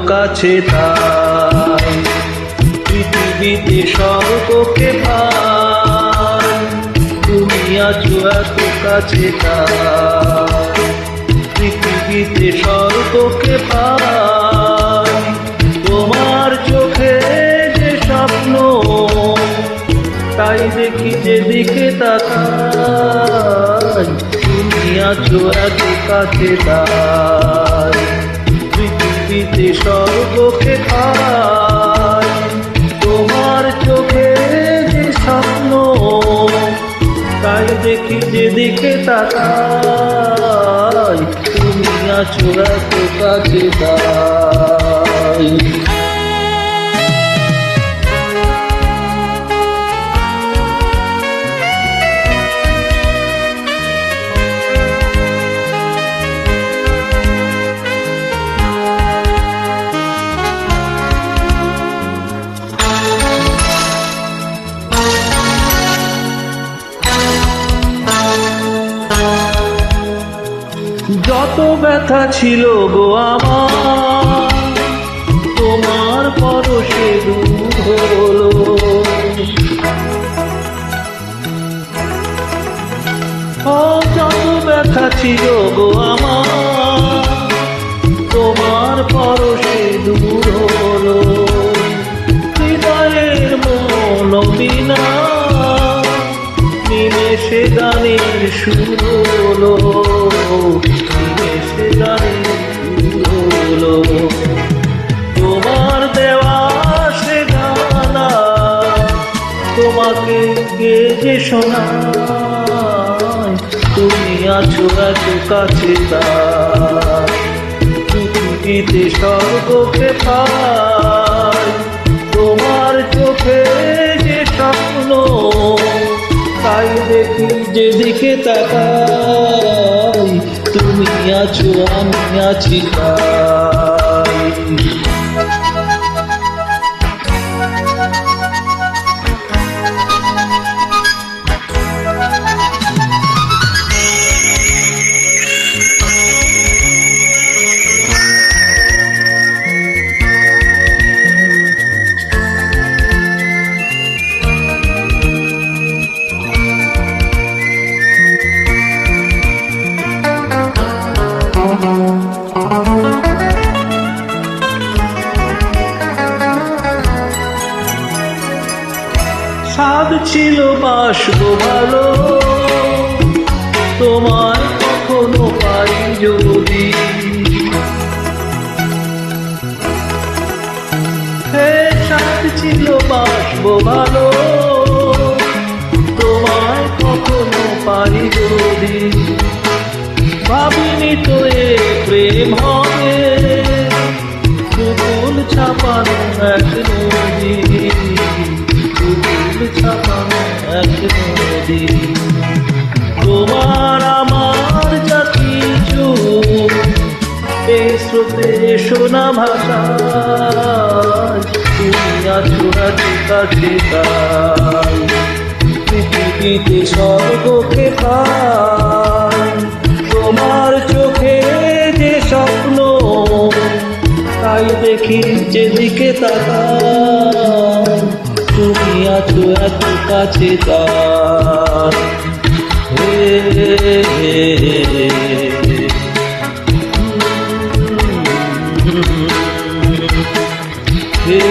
কাছে তাই পৃথিবীতে সর্বকে পাই, তুমি আছো এত কাছে তাই পৃথিবীতে সর্বকে পাই। তোমার চোখে যে স্বপ্ন তাই দেখি যেদিকে তাকাই, তুমি আছো এত কাছে তাই পৃথিবীতে সর্বকে পাই। তোমার চোখে যে স্বপ্ন তাই দেখি যেদিকে তাকাই, তুমি আছো এত কাছে তাই। যত ব্যথা ছিল গো আমার, তোমার পরশে দূর হলো। যত ব্যথা ছিল গো আমার, তোমার পরশে দূর হলো। হৃদয়ের মন বিনা নিমেষে গানের সুর হলো, নিমেষে গানের সুর হলো। তোমার দেওয়া সে গানা তোমাকে গেয়ে শোনাই, তুমি আছো এত কাছে তাই পৃথিবীতে স্বর্গকে পাই। তোমার চোখে যে স্বপ্ন তাই দেখি যেদিকে তাকাই, তুমি আছো আমি আছি তাই। সাধ ছিল বাসবো ভালো, তোমায় কখনো পাই যদি। হে সাধ ছিল বাসবো ভালো, তোমায় কখনো পাই যদি। ভাবিনি তো এ প্রেম হবে কুকুল ছাপানো এক নদী, কুকুল ছাপানো এক নদী। তোমার আমার যা কিছু এই স্রোতে শোনা ভাষা, তুমি আছো এত কাছে তাই পৃথিবীতে স্বর্গকে পাই। তোমার চোখে যে স্বপ্ন তাই দেখি যেদিকে তাকাই, তুমি আছো এত কাছে তাই। হে